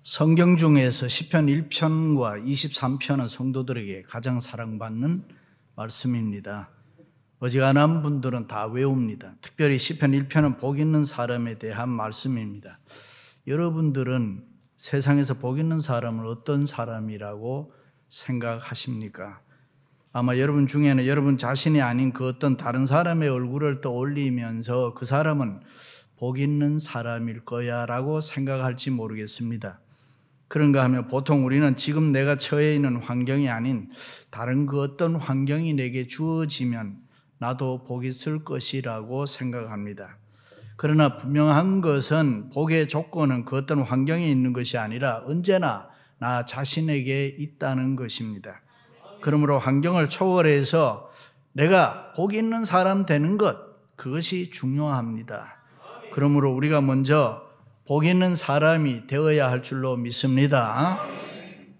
성경 중에서 시편 1편과 23편은 성도들에게 가장 사랑받는 말씀입니다. 어지간한 분들은 다 외웁니다. 특별히 시편 1편은 복 있는 사람에 대한 말씀입니다. 여러분들은 세상에서 복 있는 사람은 어떤 사람이라고 생각하십니까? 아마 여러분 중에는 여러분 자신이 아닌 그 어떤 다른 사람의 얼굴을 떠올리면서 그 사람은 복 있는 사람일 거야 라고 생각할지 모르겠습니다. 그런가 하면 보통 우리는 지금 내가 처해 있는 환경이 아닌 다른 그 어떤 환경이 내게 주어지면 나도 복이 있을 것이라고 생각합니다. 그러나 분명한 것은 복의 조건은 그 어떤 환경에 있는 것이 아니라 언제나 나 자신에게 있다는 것입니다. 그러므로 환경을 초월해서 내가 복 있는 사람 되는 것, 그것이 중요합니다. 그러므로 우리가 먼저 복 있는 사람이 되어야 할 줄로 믿습니다.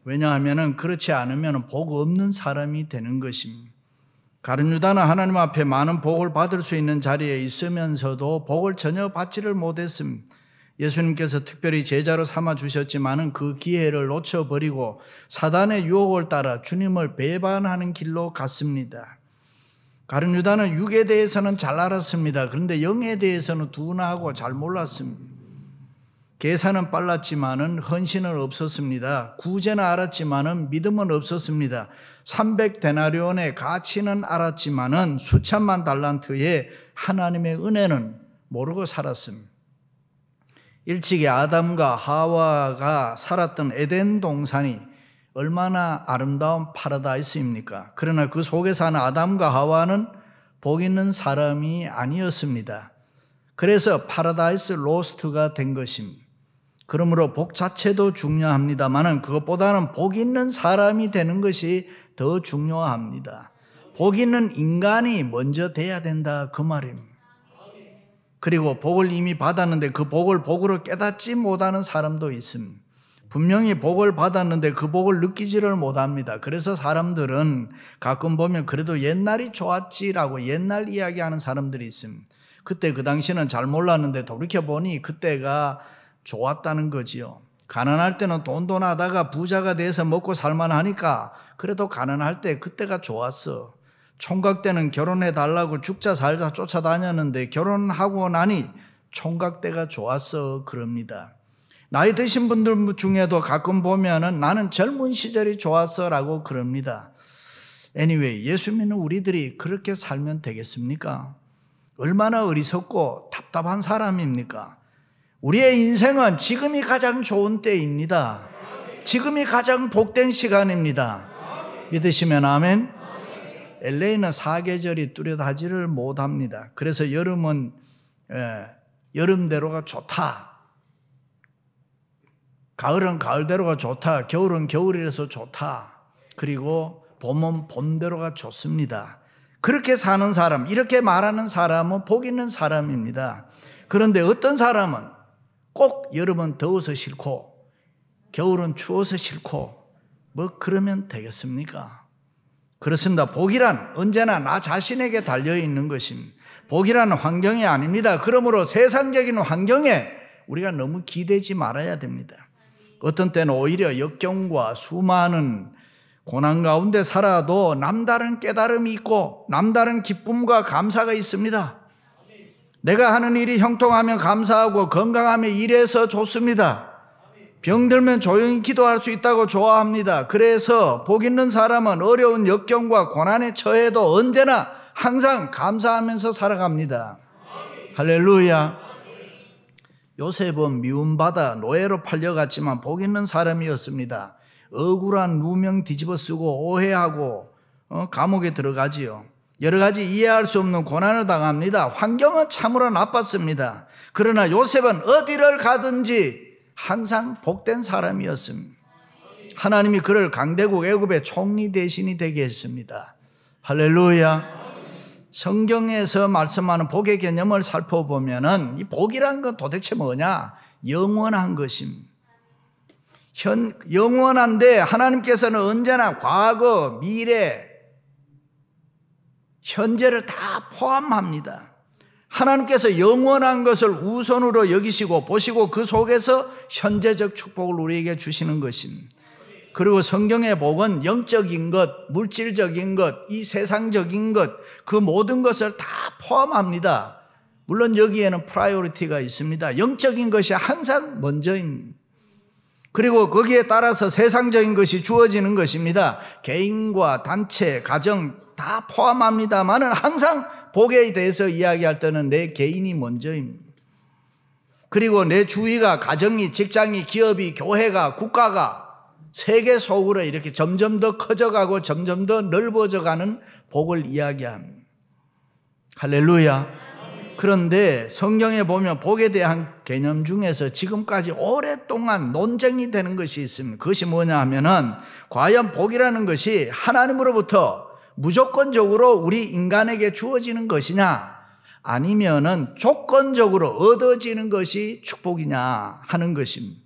왜냐하면 그렇지 않으면 복 없는 사람이 되는 것입니다. 가룟 유다는 하나님 앞에 많은 복을 받을 수 있는 자리에 있으면서도 복을 전혀 받지를 못했습니다. 예수님께서 특별히 제자로 삼아 주셨지만 그 기회를 놓쳐버리고 사단의 유혹을 따라 주님을 배반하는 길로 갔습니다. 가룟 유다는 육에 대해서는 잘 알았습니다. 그런데 영에 대해서는 둔하고 잘 몰랐습니다. 계산은 빨랐지만은 헌신은 없었습니다. 구제는 알았지만은 믿음은 없었습니다. 300데나리온의 가치는 알았지만은 수천만 달란트의 하나님의 은혜는 모르고 살았습니다. 일찍이 아담과 하와가 살았던 에덴 동산이 얼마나 아름다운 파라다이스입니까? 그러나 그 속에 사는 아담과 하와는 복 있는 사람이 아니었습니다. 그래서 파라다이스 로스트가 된 것입니다. 그러므로 복 자체도 중요합니다만 그것보다는 복 있는 사람이 되는 것이 더 중요합니다. 복 있는 인간이 먼저 돼야 된다 그 말입니다. 그리고 복을 이미 받았는데 그 복을 복으로 깨닫지 못하는 사람도 있습니다. 분명히 복을 받았는데 그 복을 느끼지를 못합니다. 그래서 사람들은 가끔 보면 그래도 옛날이 좋았지라고 옛날 이야기하는 사람들이 있습니다. 그때 그 당시는 잘 몰랐는데 돌이켜보니 그때가 좋았다는 거지요. 가난할 때는 돈돈하다가 부자가 돼서 먹고 살만하니까 그래도 가난할 때 그때가 좋았어. 총각 때는 결혼해달라고 죽자 살자 쫓아다녔는데 결혼하고 나니 총각 때가 좋았어 그럽니다. 나이 드신 분들 중에도 가끔 보면은 나는 젊은 시절이 좋았어 라고 그럽니다. Anyway, 예수 믿는 우리들이 그렇게 살면 되겠습니까? 얼마나 어리석고 답답한 사람입니까? 우리의 인생은 지금이 가장 좋은 때입니다. 지금이 가장 복된 시간입니다. 믿으시면 아멘. LA는 사계절이 뚜렷하지를 못합니다. 그래서 여름은 여름대로가 좋다. 가을은 가을대로가 좋다. 겨울은 겨울이라서 좋다. 그리고 봄은 봄대로가 좋습니다. 그렇게 사는 사람, 이렇게 말하는 사람은 복 있는 사람입니다. 그런데 어떤 사람은 꼭 여름은 더워서 싫고 겨울은 추워서 싫고 뭐 그러면 되겠습니까? 그렇습니다. 복이란 언제나 나 자신에게 달려있는 것입니다. 복이라는 환경이 아닙니다. 그러므로 세상적인 환경에 우리가 너무 기대지 말아야 됩니다. 어떤 때는 오히려 역경과 수많은 고난 가운데 살아도 남다른 깨달음이 있고 남다른 기쁨과 감사가 있습니다. 내가 하는 일이 형통하면 감사하고 건강하면 일해서 좋습니다. 병들면 조용히 기도할 수 있다고 좋아합니다. 그래서 복 있는 사람은 어려운 역경과 고난에 처해도 언제나 항상 감사하면서 살아갑니다. 할렐루야. 요셉은 미움받아 노예로 팔려갔지만 복 있는 사람이었습니다. 억울한 누명 뒤집어 쓰고 오해하고 감옥에 들어가지요. 여러 가지 이해할 수 없는 고난을 당합니다. 환경은 참으로 나빴습니다. 그러나 요셉은 어디를 가든지 항상 복된 사람이었습니다. 하나님이 그를 강대국 애굽의 총리 대신이 되게 했습니다. 할렐루야. 성경에서 말씀하는 복의 개념을 살펴보면은 이 복이라는 건 도대체 뭐냐? 영원한 것입니다. 영원한데 하나님께서는 언제나 과거, 미래, 현재를 다 포함합니다. 하나님께서 영원한 것을 우선으로 여기시고 보시고 그 속에서 현재적 축복을 우리에게 주시는 것입니다. 그리고 성경의 복은 영적인 것, 물질적인 것, 이 세상적인 것, 그 모든 것을 다 포함합니다. 물론 여기에는 프라이오리티가 있습니다. 영적인 것이 항상 먼저입니다. 그리고 거기에 따라서 세상적인 것이 주어지는 것입니다. 개인과 단체, 가정 다 포함합니다만은 항상 복에 대해서 이야기할 때는 내 개인이 먼저입니다. 그리고 내 주위가, 가정이, 직장이, 기업이, 교회가, 국가가 세계 속으로 이렇게 점점 더 커져가고 점점 더 넓어져가는 복을 이야기합니다. 할렐루야. 그런데 성경에 보면 복에 대한 개념 중에서 지금까지 오랫동안 논쟁이 되는 것이 있습니다. 그것이 뭐냐 하면은 과연 복이라는 것이 하나님으로부터 무조건적으로 우리 인간에게 주어지는 것이냐, 아니면은 조건적으로 얻어지는 것이 축복이냐 하는 것입니다.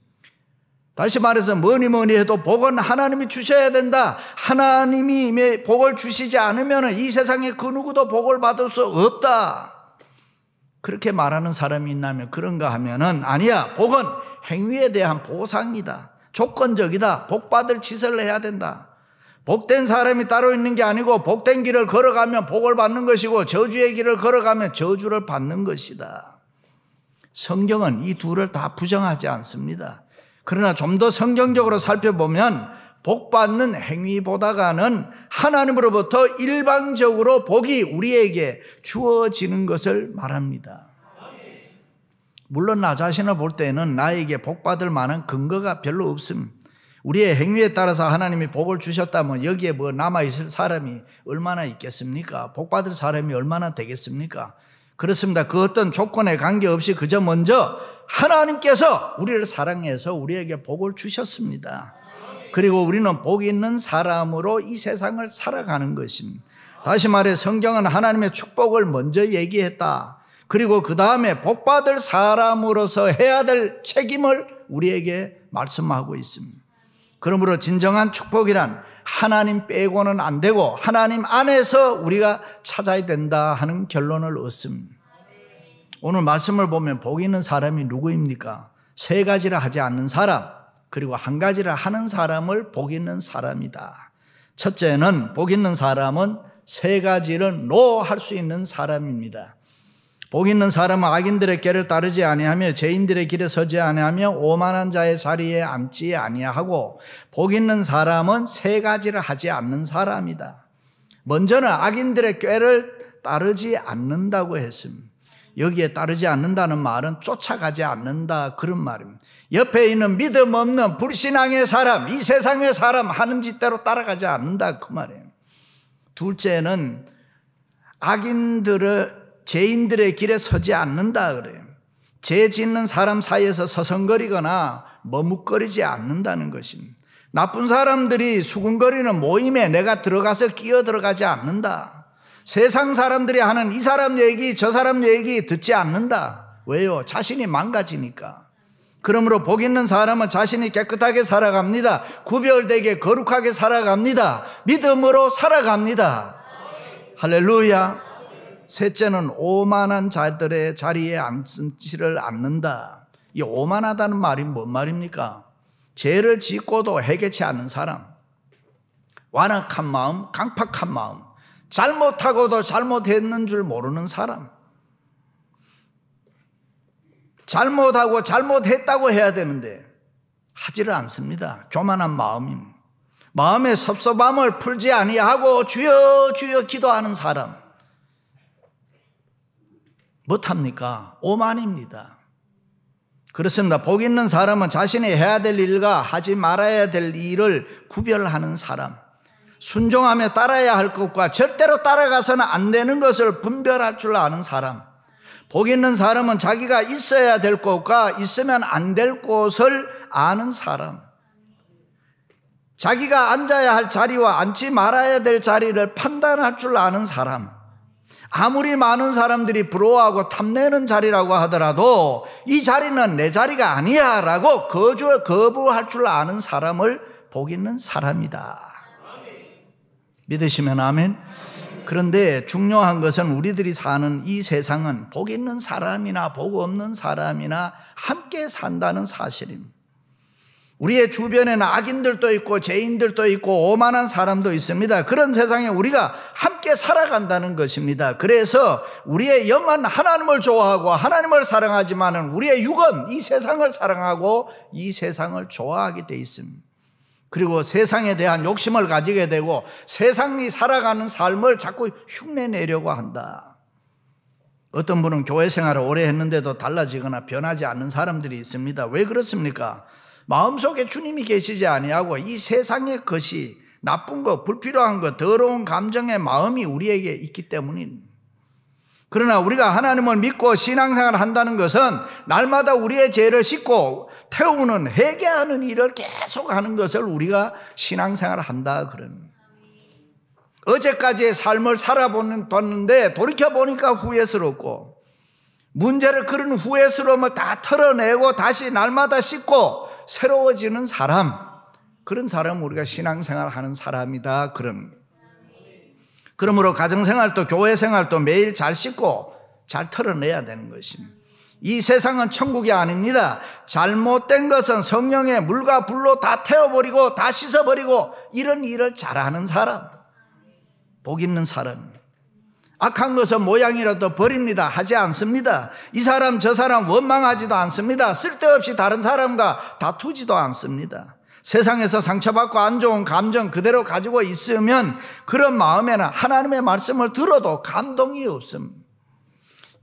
다시 말해서 뭐니 해도 복은 하나님이 주셔야 된다. 하나님이 복을 주시지 않으면 이 세상에 그 누구도 복을 받을 수 없다. 그렇게 말하는 사람이 있다면 그런가 하면은 아니야. 복은 행위에 대한 보상이다. 조건적이다. 복받을 짓을 해야 된다. 복된 사람이 따로 있는 게 아니고 복된 길을 걸어가면 복을 받는 것이고 저주의 길을 걸어가면 저주를 받는 것이다. 성경은 이 둘을 다 부정하지 않습니다. 그러나 좀 더 성경적으로 살펴보면 복받는 행위보다는 하나님으로부터 일방적으로 복이 우리에게 주어지는 것을 말합니다. 물론 나 자신을 볼 때는 나에게 복받을 만한 근거가 별로 없습니다. 우리의 행위에 따라서 하나님이 복을 주셨다면 여기에 뭐 남아있을 사람이 얼마나 있겠습니까? 복받을 사람이 얼마나 되겠습니까? 그렇습니다. 그 어떤 조건에 관계없이 그저 먼저 하나님께서 우리를 사랑해서 우리에게 복을 주셨습니다. 그리고 우리는 복 있는 사람으로 이 세상을 살아가는 것입니다. 다시 말해 성경은 하나님의 축복을 먼저 얘기했다. 그리고 그 다음에 복받을 사람으로서 해야 될 책임을 우리에게 말씀하고 있습니다. 그러므로 진정한 축복이란 하나님 빼고는 안 되고 하나님 안에서 우리가 찾아야 된다 하는 결론을 얻습니다. 오늘 말씀을 보면 복 있는 사람이 누구입니까? 세 가지를 하지 않는 사람, 그리고 한 가지를 하는 사람을 복 있는 사람이다. 첫째는 복 있는 사람은 세 가지를 할 수 있는 사람입니다. 복 있는 사람은 악인들의 길을 따르지 아니하며 죄인들의 길에 서지 아니하며 오만한 자의 자리에 앉지 아니하고, 복 있는 사람은 세 가지를 하지 않는 사람이다. 먼저는 악인들의 꾀를 따르지 않는다고 했습니다. 여기에 따르지 않는다는 말은 쫓아가지 않는다 그런 말입니다. 옆에 있는 믿음 없는 불신앙의 사람, 이 세상의 사람 하는 짓대로 따라가지 않는다 그 말이에요. 둘째는 죄인들의 길에 서지 않는다 그래요. 죄 짓는 사람 사이에서 서성거리거나 머뭇거리지 않는다는 것입니다. 나쁜 사람들이 수군거리는 모임에 내가 들어가서 끼어 들어가지 않는다. 세상 사람들이 하는 이 사람 얘기 저 사람 얘기 듣지 않는다. 왜요? 자신이 망가지니까. 그러므로 복 있는 사람은 자신이 깨끗하게 살아갑니다. 구별되게 거룩하게 살아갑니다. 믿음으로 살아갑니다. 할렐루야. 셋째는 오만한 자들의 자리에 앉지를 않는다. 이 오만하다는 말이 뭔 말입니까? 죄를 짓고도 해결치 않는 사람, 완악한 마음, 강팍한 마음, 잘못하고도 잘못했는 줄 모르는 사람, 잘못하고 잘못했다고 해야 되는데 하지를 않습니다. 교만한 마음입니다. 마음의 섭섭함을 풀지 아니하고 주여 주여 기도하는 사람 못합니까? 오만입니다. 그렇습니다. 복 있는 사람은 자신이 해야 될 일과 하지 말아야 될 일을 구별하는 사람, 순종하며 따라야 할 것과 절대로 따라가서는 안 되는 것을 분별할 줄 아는 사람, 복 있는 사람은 자기가 있어야 될 곳과 있으면 안 될 곳을 아는 사람, 자기가 앉아야 할 자리와 앉지 말아야 될 자리를 판단할 줄 아는 사람, 아무리 많은 사람들이 부러워하고 탐내는 자리라고 하더라도 이 자리는 내 자리가 아니야 라고 거부할 줄 아는 사람을 복 있는 사람이다. 믿으시면 아멘. 그런데 중요한 것은 우리들이 사는 이 세상은 복 있는 사람이나 복 없는 사람이나 함께 산다는 사실입니다. 우리의 주변에는 악인들도 있고 죄인들도 있고 오만한 사람도 있습니다. 그런 세상에 우리가 함께 살아간다는 것입니다. 그래서 우리의 영은 하나님을 좋아하고 하나님을 사랑하지만 우리의 육은 이 세상을 사랑하고 이 세상을 좋아하게 돼 있습니다. 그리고 세상에 대한 욕심을 가지게 되고 세상이 살아가는 삶을 자꾸 흉내내려고 한다. 어떤 분은 교회 생활을 오래 했는데도 달라지거나 변하지 않는 사람들이 있습니다. 왜 그렇습니까? 마음속에 주님이 계시지 아니하고 이 세상의 것이 나쁜 것, 불필요한 것, 더러운 감정의 마음이 우리에게 있기 때문입니다. 그러나 우리가 하나님을 믿고 신앙생활을 한다는 것은 날마다 우리의 죄를 씻고 태우는 회개하는 일을 계속하는 것을 우리가 신앙생활을 한다 그럽니다. 어제까지의 삶을 살아봤는데 돌이켜보니까 후회스럽고 문제를 그런 후회스러움을 다 털어내고 다시 날마다 씻고 새로워지는 사람, 그런 사람은 우리가 신앙생활을 하는 사람이다 그럽니다. 그러므로 가정생활도 교회생활도 매일 잘 씻고 잘 털어내야 되는 것입니다. 이 세상은 천국이 아닙니다. 잘못된 것은 성령의 물과 불로 다 태워버리고 다 씻어버리고 이런 일을 잘하는 사람, 복 있는 사람. 악한 것은 모양이라도 버립니다. 하지 않습니다. 이 사람 저 사람 원망하지도 않습니다. 쓸데없이 다른 사람과 다투지도 않습니다. 세상에서 상처받고 안 좋은 감정 그대로 가지고 있으면 그런 마음에는 하나님의 말씀을 들어도 감동이 없습니다.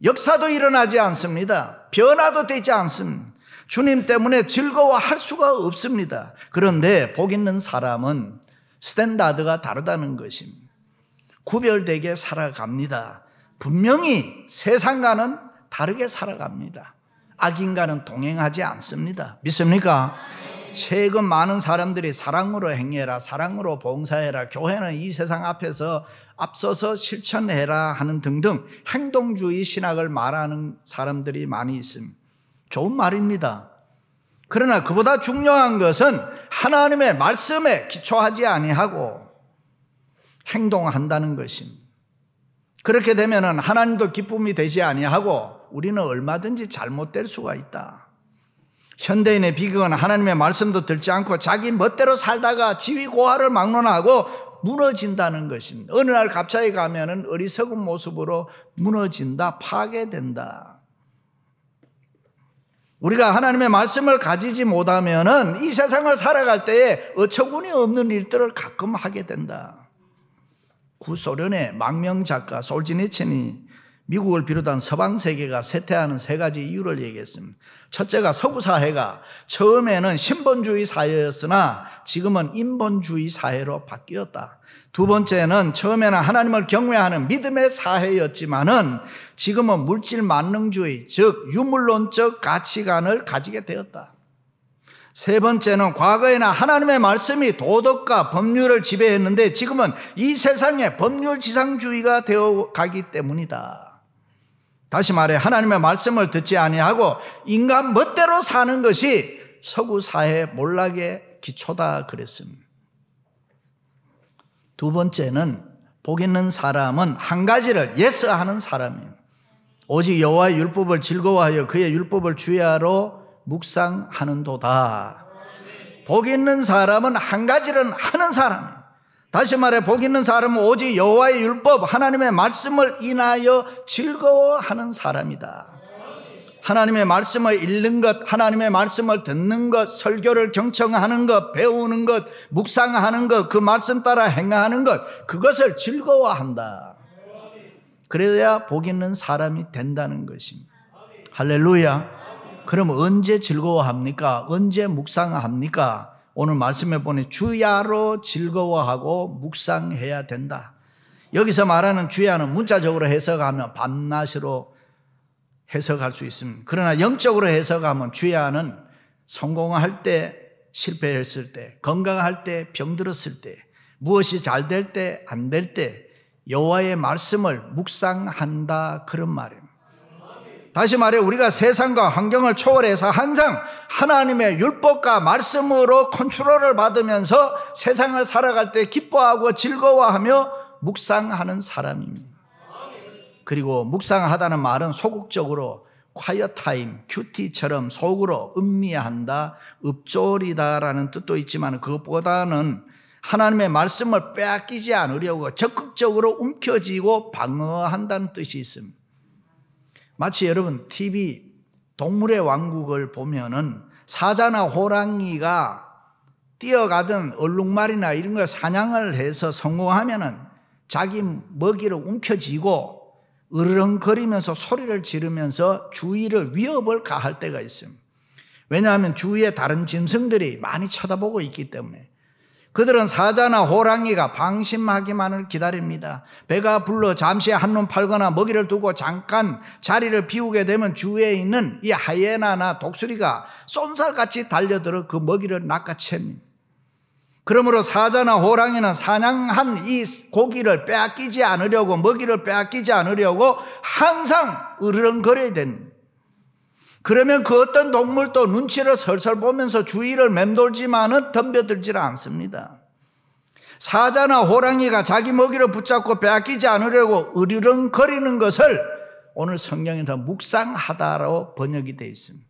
역사도 일어나지 않습니다. 변화도 되지 않습니다. 주님 때문에 즐거워할 수가 없습니다. 그런데 복 있는 사람은 스탠다드가 다르다는 것입니다. 구별되게 살아갑니다. 분명히 세상과는 다르게 살아갑니다. 악인과는 동행하지 않습니다. 믿습니까? 최근 많은 사람들이 사랑으로 행해라, 사랑으로 봉사해라, 교회는 이 세상 앞에서 앞서서 실천해라 하는 등등 행동주의 신학을 말하는 사람들이 많이 있습니다. 좋은 말입니다. 그러나 그보다 중요한 것은 하나님의 말씀에 기초하지 아니하고 행동한다는 것입니다. 그렇게 되면 하나님도 기쁨이 되지 아니하고 우리는 얼마든지 잘못될 수가 있다. 현대인의 비극은 하나님의 말씀도 듣지 않고 자기 멋대로 살다가 지위 고하를 막론하고 무너진다는 것입니다. 어느 날 갑자기 가면은 어리석은 모습으로 무너진다, 파괴된다. 우리가 하나님의 말씀을 가지지 못하면은 이 세상을 살아갈 때에 어처구니 없는 일들을 가끔 하게 된다. 구소련의 망명 작가 솔지니친이 미국을 비롯한 서방 세계가 쇠퇴하는 세 가지 이유를 얘기했습니다. 첫째가 서구 사회가 처음에는 신본주의 사회였으나 지금은 인본주의 사회로 바뀌었다. 두 번째는 처음에는 하나님을 경외하는 믿음의 사회였지만은 지금은 물질 만능주의, 즉 유물론적 가치관을 가지게 되었다. 세 번째는 과거에는 하나님의 말씀이 도덕과 법률을 지배했는데 지금은 이 세상에 법률 지상주의가 되어 가기 때문이다. 다시 말해 하나님의 말씀을 듣지 아니하고 인간 멋대로 사는 것이 서구 사회 몰락의 기초다 그랬습니다. 두 번째는 복 있는 사람은 한 가지를 예스하는 사람입니다. 오직 여호와의 율법을 즐거워하여 그의 율법을 주야로 묵상하는도다. 복 있는 사람은 한 가지를 하는 사람이에요. 다시 말해 복 있는 사람은 오직 여호와의 율법, 하나님의 말씀을 인하여 즐거워하는 사람이다. 하나님의 말씀을 읽는 것, 하나님의 말씀을 듣는 것, 설교를 경청하는 것, 배우는 것, 묵상하는 것, 그 말씀 따라 행하는 것, 그것을 즐거워한다. 그래야 복 있는 사람이 된다는 것입니다. 할렐루야. 그럼 언제 즐거워합니까? 언제 묵상합니까? 오늘 말씀해 보니 주야로 즐거워하고 묵상해야 된다. 여기서 말하는 주야는 문자적으로 해석하면 밤낮으로 해석할 수 있습니다. 그러나 영적으로 해석하면 주야는 성공할 때, 실패했을 때, 건강할 때, 병들었을 때, 무엇이 잘 될 때, 안 될 때 여호와의 말씀을 묵상한다, 그런 말입니다. 다시 말해 우리가 세상과 환경을 초월해서 항상 하나님의 율법과 말씀으로 컨트롤을 받으면서 세상을 살아갈 때 기뻐하고 즐거워하며 묵상하는 사람입니다. 그리고 묵상하다는 말은 소극적으로 quiet time, 큐티처럼 속으로 음미한다, 읊조리다라는 뜻도 있지만 그것보다는 하나님의 말씀을 빼앗기지 않으려고 적극적으로 움켜쥐고 방어한다는 뜻이 있습니다. 마치 여러분 TV 동물의 왕국을 보면은 사자나 호랑이가 뛰어가든 얼룩말이나 이런 걸 사냥을 해서 성공하면은 자기 먹이를 움켜쥐고 으르렁거리면서 소리를 지르면서 주위를 위협을 가할 때가 있습니다. 왜냐하면 주위에 다른 짐승들이 많이 쳐다보고 있기 때문에. 그들은 사자나 호랑이가 방심하기만을 기다립니다. 배가 불러 잠시 한눈 팔거나 먹이를 두고 잠깐 자리를 비우게 되면 주위에 있는 이 하이에나나 독수리가 쏜살같이 달려들어 그 먹이를 낚아챕니다. 그러므로 사자나 호랑이는 사냥한 이 고기를 빼앗기지 않으려고, 먹이를 빼앗기지 않으려고 항상 으르렁거려야 됩니다. 그러면 그 어떤 동물도 눈치를 설설 보면서 주위를 맴돌지만은 덤벼들지를 않습니다. 사자나 호랑이가 자기 먹이를 붙잡고 빼앗기지 않으려고 으르렁거리는 것을 오늘 성경에서 묵상하다로 번역이 되어 있습니다.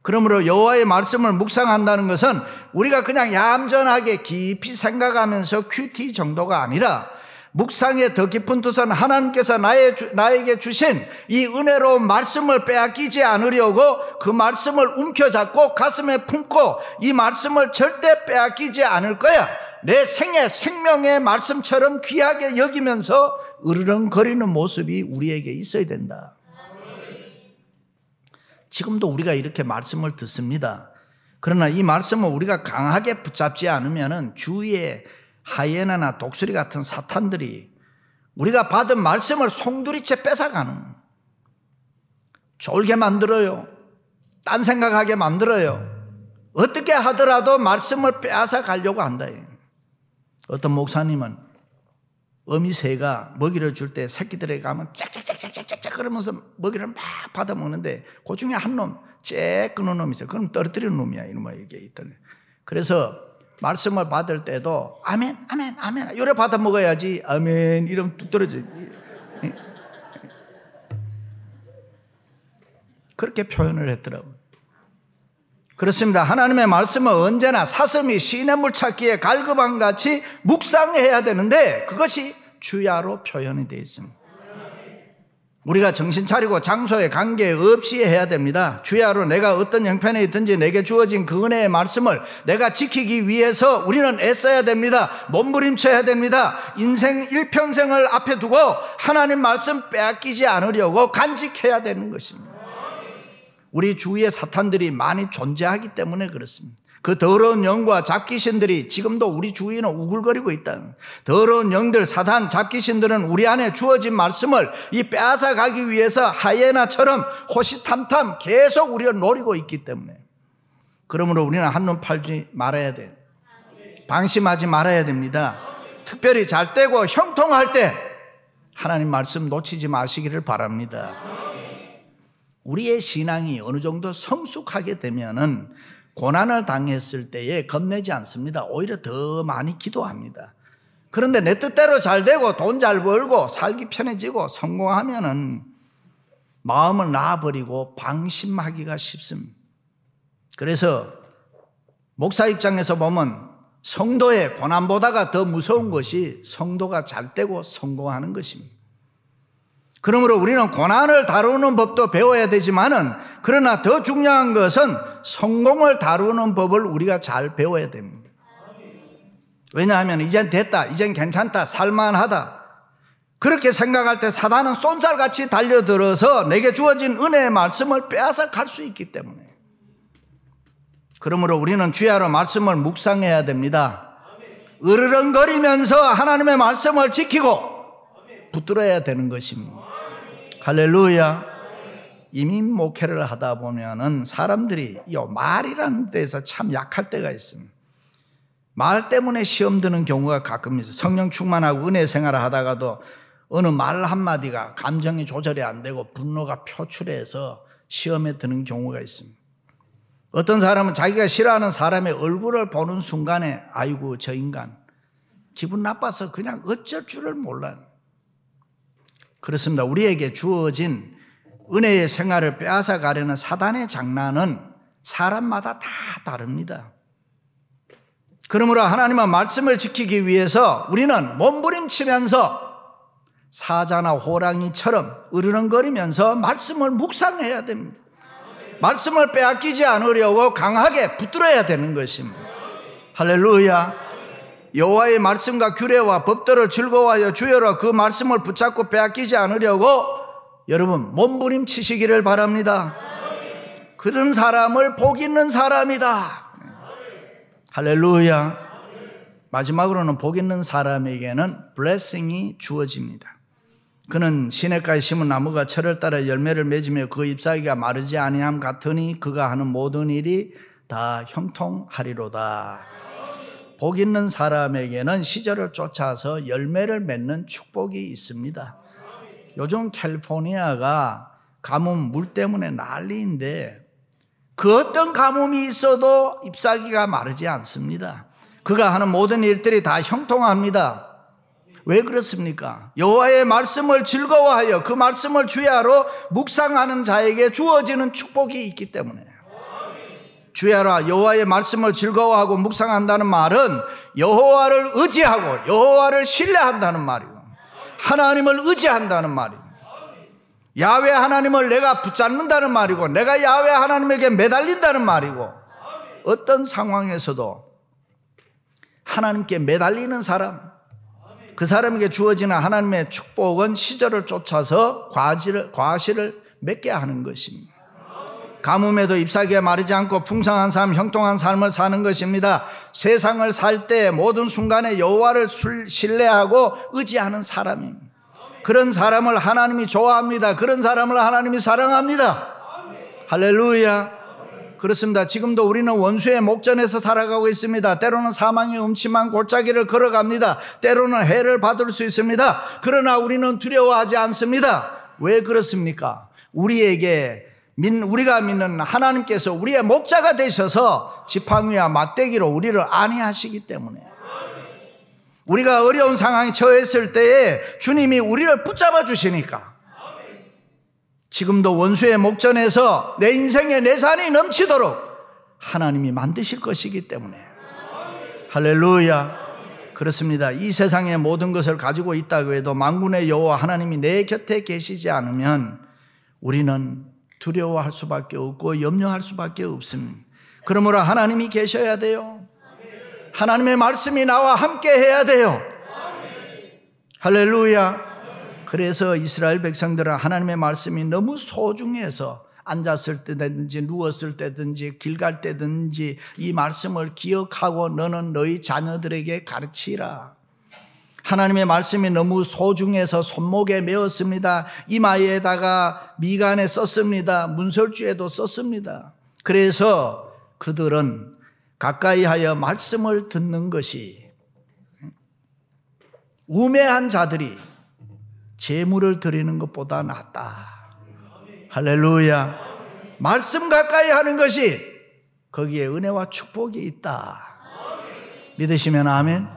그러므로 여호와의 말씀을 묵상한다는 것은 우리가 그냥 얌전하게 깊이 생각하면서 큐티 정도가 아니라 묵상의 더 깊은 뜻은 하나님께서 나에게 주신 이 은혜로운 말씀을 빼앗기지 않으려고 그 말씀을 움켜잡고 가슴에 품고 이 말씀을 절대 빼앗기지 않을 거야. 내 생명의 말씀처럼 귀하게 여기면서 으르렁거리는 모습이 우리에게 있어야 된다. 지금도 우리가 이렇게 말씀을 듣습니다. 그러나 이 말씀을 우리가 강하게 붙잡지 않으면 주위에 하이에나나 독수리 같은 사탄들이 우리가 받은 말씀을 송두리째 뺏어가는, 졸게 만들어요. 딴 생각하게 만들어요. 어떻게 하더라도 말씀을 빼앗아 가려고 한다. 어떤 목사님은 어미새가 먹이를 줄 때 새끼들에게 가면 짝짝짝짝짝짝 그러면서 먹이를 막 받아 먹는데 그 중에 한 놈 쬐 끊은 놈이 있어요. 그럼 떨어뜨리는 놈이야. 이놈아 이게 있더니. 그래서 말씀을 받을 때도 아멘 아멘 아멘 이래 받아 먹어야지 아멘 이러면 뚝 떨어져요. 그렇게 표현을 했더라고요. 그렇습니다. 하나님의 말씀은 언제나 사슴이 시냇물 찾기에 갈급함같이 묵상해야 되는데 그것이 주야로 표현이 되어 있습니다. 우리가 정신 차리고 장소에 관계없이 해야 됩니다. 주야로 내가 어떤 형편에 있든지 내게 주어진 그 은혜의 말씀을 내가 지키기 위해서 우리는 애써야 됩니다. 몸부림쳐야 됩니다. 인생 일평생을 앞에 두고 하나님 말씀 빼앗기지 않으려고 간직해야 되는 것입니다. 우리 주위에 사탄들이 많이 존재하기 때문에 그렇습니다. 그 더러운 영과 잡귀신들이 지금도 우리 주위에는 우글거리고 있다. 더러운 영들, 사탄, 잡귀신들은 우리 안에 주어진 말씀을 이 빼앗아 가기 위해서 하이에나처럼 호시탐탐 계속 우리를 노리고 있기 때문에, 그러므로 우리는 한눈 팔지 말아야 돼. 방심하지 말아야 됩니다. 특별히 잘 때고 형통할 때 하나님 말씀 놓치지 마시기를 바랍니다. 우리의 신앙이 어느 정도 성숙하게 되면은 고난을 당했을 때에 겁내지 않습니다. 오히려 더 많이 기도합니다. 그런데 내 뜻대로 잘 되고 돈 잘 벌고 살기 편해지고 성공하면은 마음을 놔버리고 방심하기가 쉽습니다. 그래서 목사 입장에서 보면 성도의 고난보다가 더 무서운 것이 성도가 잘 되고 성공하는 것입니다. 그러므로 우리는 고난을 다루는 법도 배워야 되지만은, 그러나 더 중요한 것은 성공을 다루는 법을 우리가 잘 배워야 됩니다. 왜냐하면 이젠 됐다, 이젠 괜찮다, 살만하다, 그렇게 생각할 때 사단은 쏜살같이 달려들어서 내게 주어진 은혜의 말씀을 빼앗아 갈 수 있기 때문에. 그러므로 우리는 주야로 말씀을 묵상해야 됩니다. 으르렁거리면서 하나님의 말씀을 지키고 붙들어야 되는 것입니다. 할렐루야. 이민 목회를 하다 보면은 사람들이 이 말이라는 데서 참 약할 때가 있습니다. 말 때문에 시험 드는 경우가 가끔 있어요. 성령 충만하고 은혜 생활을 하다가도 어느 말 한마디가 감정이 조절이 안 되고 분노가 표출해서 시험에 드는 경우가 있습니다. 어떤 사람은 자기가 싫어하는 사람의 얼굴을 보는 순간에 아이고 저 인간 기분 나빠서 그냥 어쩔 줄을 몰라요. 그렇습니다. 우리에게 주어진 은혜의 생활을 빼앗아 가려는 사단의 장난은 사람마다 다 다릅니다. 그러므로 하나님의 말씀을 지키기 위해서 우리는 몸부림치면서 사자나 호랑이처럼 으르렁거리면서 말씀을 묵상해야 됩니다. 말씀을 빼앗기지 않으려고 강하게 붙들어야 되는 것입니다. 할렐루야. 여호와의 말씀과 규례와 법도를 즐거워하여 주여로 그 말씀을 붙잡고 빼앗기지 않으려고 여러분 몸부림치시기를 바랍니다. 그런 사람을 복 있는 사람이다. 할렐루야. 마지막으로는 복 있는 사람에게는 블레싱이 주어집니다. 그는 시냇가에 심은 나무가 철을 따라 열매를 맺으며 그 잎사귀가 마르지 아니함 같으니 그가 하는 모든 일이 다 형통하리로다. 복 있는 사람에게는 시절을 쫓아서 열매를 맺는 축복이 있습니다. 요즘 캘리포니아가 가뭄 물 때문에 난리인데 그 어떤 가뭄이 있어도 잎사귀가 마르지 않습니다. 그가 하는 모든 일들이 다 형통합니다. 왜 그렇습니까? 여호와의 말씀을 즐거워하여 그 말씀을 주야로 묵상하는 자에게 주어지는 축복이 있기 때문에. 주야로 여호와의 말씀을 즐거워하고 묵상한다는 말은 여호와를 의지하고 여호와를 신뢰한다는 말이고 하나님을 의지한다는 말이고 야훼 하나님을 내가 붙잡는다는 말이고 내가 야훼 하나님에게 매달린다는 말이고 어떤 상황에서도 하나님께 매달리는 사람, 그 사람에게 주어지는 하나님의 축복은 시절을 쫓아서 과실을 맺게 하는 것입니다. 가뭄에도 잎사귀가 마르지 않고 풍성한 삶, 형통한 삶을 사는 것입니다. 세상을 살 때 모든 순간에 여호와를 신뢰하고 의지하는 사람입니다. 그런 사람을 하나님이 좋아합니다. 그런 사람을 하나님이 사랑합니다. 할렐루야. 그렇습니다. 지금도 우리는 원수의 목전에서 살아가고 있습니다. 때로는 사망의 음침한 골짜기를 걸어갑니다. 때로는 해를 받을 수 있습니다. 그러나 우리는 두려워하지 않습니다. 왜 그렇습니까? 우리가 믿는 하나님께서 우리의 목자가 되셔서 지팡이와 막대기로 우리를 안위하시기 때문에 우리가 어려운 상황에 처했을 때에 주님이 우리를 붙잡아 주시니까 지금도 원수의 목전에서 내 인생에 내 산이 넘치도록 하나님이 만드실 것이기 때문에 할렐루야. 그렇습니다. 이 세상의 모든 것을 가지고 있다고 해도 만군의 여호와 하나님이 내 곁에 계시지 않으면 우리는 두려워할 수밖에 없고 염려할 수밖에 없습니다. 그러므로 하나님이 계셔야 돼요. 하나님의 말씀이 나와 함께 해야 돼요. 할렐루야. 그래서 이스라엘 백성들은 하나님의 말씀이 너무 소중해서 앉았을 때든지 누웠을 때든지 길 갈 때든지 이 말씀을 기억하고 너는 너희 자녀들에게 가르치라. 하나님의 말씀이 너무 소중해서 손목에 메었습니다. 이마에다가 미간에 썼습니다. 문설주에도 썼습니다. 그래서 그들은 가까이 하여 말씀을 듣는 것이 우매한 자들이 제물을 드리는 것보다 낫다. 할렐루야. 말씀 가까이 하는 것이 거기에 은혜와 축복이 있다. 믿으시면 아멘.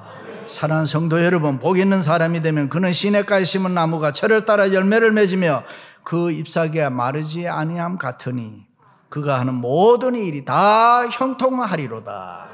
사랑하는 성도 여러분, 복 있는 사람이 되면 그는 시냇가에 심은 나무가 철을 따라 열매를 맺으며 그 잎사귀가 마르지 아니함 같으니 그가 하는 모든 일이 다 형통하리로다.